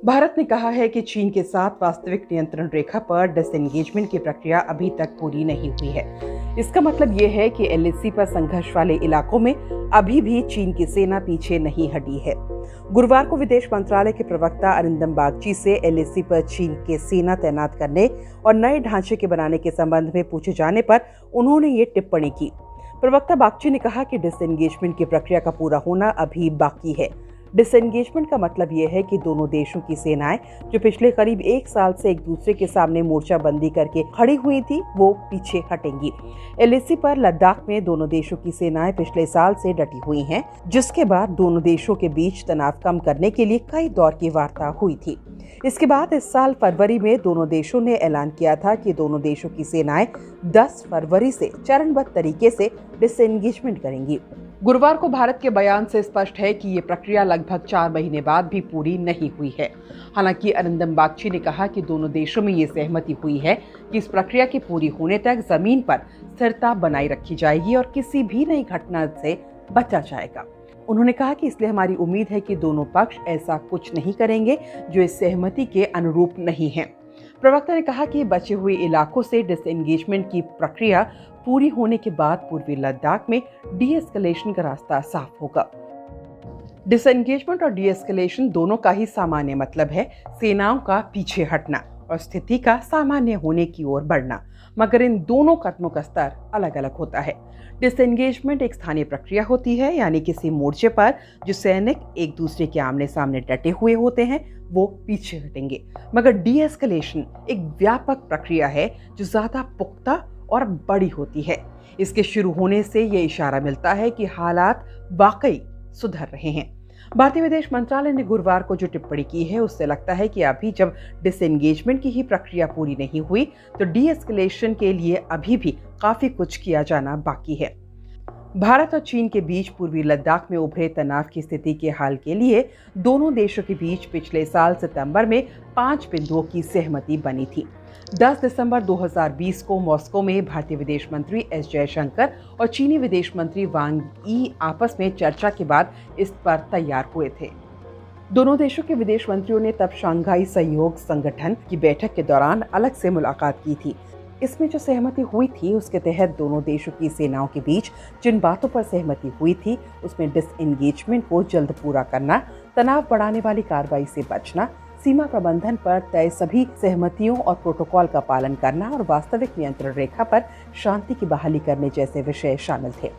भारत ने कहा है कि चीन के साथ वास्तविक नियंत्रण रेखा पर डिसएंगेजमेंट की प्रक्रिया अभी तक पूरी नहीं हुई है। इसका मतलब ये है कि एलएसी पर संघर्ष वाले इलाकों में अभी भी चीन की सेना पीछे नहीं हटी है। गुरुवार को विदेश मंत्रालय के प्रवक्ता अरिंदम बागची से एलएसी पर चीन के सेना तैनात करने और नए ढांचे के बनाने के संबंध में पूछे जाने पर उन्होंने ये टिप्पणी की। प्रवक्ता बागची ने कहा कि डिसएंगेजमेंट की प्रक्रिया का पूरा होना अभी बाकी है। डिसएंगेजमेंट का मतलब यह है कि दोनों देशों की सेनाएं जो पिछले करीब एक साल से एक दूसरे के सामने मोर्चाबंदी करके खड़ी हुई थी, वो पीछे हटेंगी। एलएसी पर लद्दाख में दोनों देशों की सेनाएं पिछले साल से डटी हुई हैं, जिसके बाद दोनों देशों के बीच तनाव कम करने के लिए कई दौर की वार्ता हुई थी। इसके बाद इस साल फरवरी में दोनों देशों ने ऐलान किया था कि दोनों देशों की सेनाएं 10 फरवरी से चरणबद्ध तरीके से डिसएंगेजमेंट करेंगी। गुरुवार को भारत के बयान से स्पष्ट है कि ये प्रक्रिया लगभग 4 महीने बाद भी पूरी नहीं हुई है। हालांकि अरिंदम बागची ने कहा कि दोनों देशों में ये सहमति हुई है कि इस प्रक्रिया के पूरी होने तक जमीन पर स्थिरता बनाई रखी जाएगी और किसी भी नई घटना से बचा जाएगा। उन्होंने कहा कि इसलिए हमारी उम्मीद है कि दोनों पक्ष ऐसा कुछ नहीं करेंगे जो इस सहमति के अनुरूप नहीं है। प्रवक्ता ने कहा कि बचे हुए इलाकों से डिसएंगेजमेंट की प्रक्रिया पूरी होने के बाद पूर्वी लद्दाख में डी-एस्केलेशन का रास्ता साफ होगा। डिसएंगेजमेंट और डी-एस्केलेशन दोनों का ही सामान्य मतलब है सेनाओं का पीछे हटना और स्थिति का सामान्य होने की ओर बढ़ना, मगर इन दोनों कदमों का स्तर अलग अलग होता है। डिसएंगेजमेंट एक स्थानीय प्रक्रिया होती है, यानी किसी मोर्चे पर जो सैनिक एक दूसरे के आमने सामने डटे हुए होते हैं वो पीछे हटेंगे, मगर डी-एस्केलेशन एक व्यापक प्रक्रिया है जो ज्यादा पुख्ता और बड़ी होती है। इसके शुरू होने से ये इशारा मिलता है कि हालात वाकई सुधर रहे हैं। भारतीय विदेश मंत्रालय ने गुरुवार को जो टिप्पणी की है उससे लगता है कि अभी जब डिसएंगेजमेंट की ही प्रक्रिया पूरी नहीं हुई तो डी-एस्केलेशन के लिए अभी भी काफी कुछ किया जाना बाकी है। भारत और चीन के बीच पूर्वी लद्दाख में उभरे तनाव की स्थिति के हल के लिए दोनों देशों के बीच पिछले साल सितंबर में 5 बिंदुओं की सहमति बनी थी। 10 दिसंबर 2020 को मॉस्को में भारतीय विदेश मंत्री एस जयशंकर और चीनी विदेश मंत्री वांग यी आपस में चर्चा के बाद इस पर तैयार हुए थे। दोनों देशों के विदेश मंत्रियों ने तब शंघाई सहयोग संगठन की बैठक के दौरान अलग से मुलाकात की थी। इसमें जो सहमति हुई थी उसके तहत दोनों देशों की सेनाओं के बीच जिन बातों पर सहमति हुई थी उसमें डिसएंगेजमेंट को जल्द पूरा करना, तनाव बढ़ाने वाली कार्रवाई से बचना, सीमा प्रबंधन पर तय सभी सहमतियों और प्रोटोकॉल का पालन करना और वास्तविक नियंत्रण रेखा पर शांति की बहाली करने जैसे विषय शामिल थे।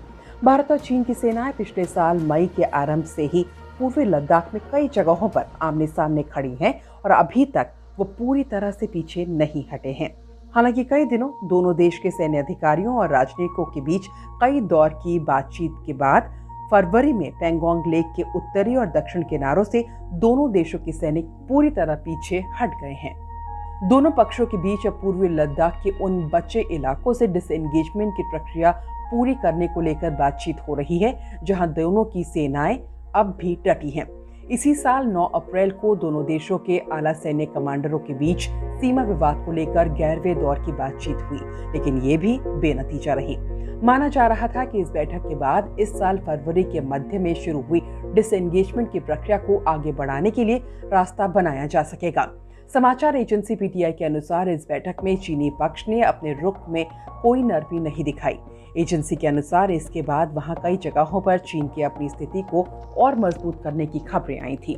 भारत और चीन की सेनाएं पिछले साल मई के आरंभ से ही पूर्वी लद्दाख में कई जगहों पर आमने सामने खड़ी हैं और अभी तक वो पूरी तरह से पीछे नहीं हटे हैं। हालांकि कई दिनों दोनों देश के सैन्य अधिकारियों और राजनयिकों के बीच कई दौर की बातचीत के बाद फरवरी में पैंगोंग लेक के उत्तरी और दक्षिण किनारों से दोनों देशों के सैनिक पूरी तरह पीछे हट गए हैं। दोनों पक्षों के बीच अब पूर्वी लद्दाख के उन बचे इलाकों से डिसएंगेजमेंट की प्रक्रिया पूरी करने को लेकर बातचीत हो रही है जहां दोनों की सेनाएं अब भी डटी हैं। इसी साल 9 अप्रैल को दोनों देशों के आला सैन्य कमांडरों के बीच सीमा विवाद को लेकर 11वें दौर की बातचीत हुई, लेकिन ये भी बेनतीजा रही। माना जा रहा था कि इस बैठक के बाद इस साल फरवरी के मध्य में शुरू हुई डिसएंगेजमेंट की प्रक्रिया को आगे बढ़ाने के लिए रास्ता बनाया जा सकेगा। समाचार एजेंसी पीटीआई के अनुसार इस बैठक में चीनी पक्ष ने अपने रुख में कोई नरमी नहीं दिखाई। एजेंसी के अनुसार इसके बाद वहां कई जगहों पर चीन की अपनी स्थिति को और मजबूत करने की खबरें आई थी।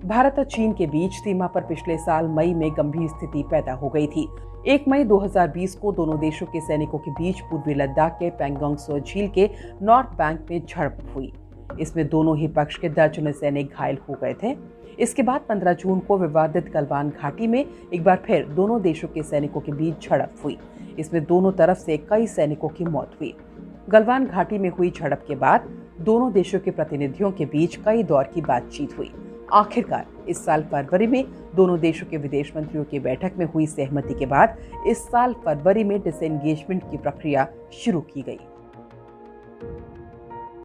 भारत और चीन के बीच सीमा पर पिछले साल मई में गंभीर स्थिति पैदा हो गई थी। 1 मई 2020 को दोनों देशों के सैनिकों के बीच पूर्वी लद्दाख के पैंगोंग त्सो झील के नॉर्थ बैंक में झड़प हुई। इसमें दोनों ही पक्ष के दर्जनों सैनिक घायल हो गए थे। इसके बाद 15 जून को विवादित गलवान घाटी में एक बार फिर दोनों देशों के सैनिकों के बीच झड़प हुई। इसमें दोनों तरफ से कई सैनिकों की मौत हुई। गलवान घाटी में हुई झड़प के बाद दोनों देशों के प्रतिनिधियों के बीच कई दौर की बातचीत हुई। आखिरकार इस साल फरवरी में दोनों देशों के विदेश मंत्रियों की बैठक में हुई सहमति के बाद इस साल फरवरी में डिसएंगेजमेंट की प्रक्रिया शुरू की गई।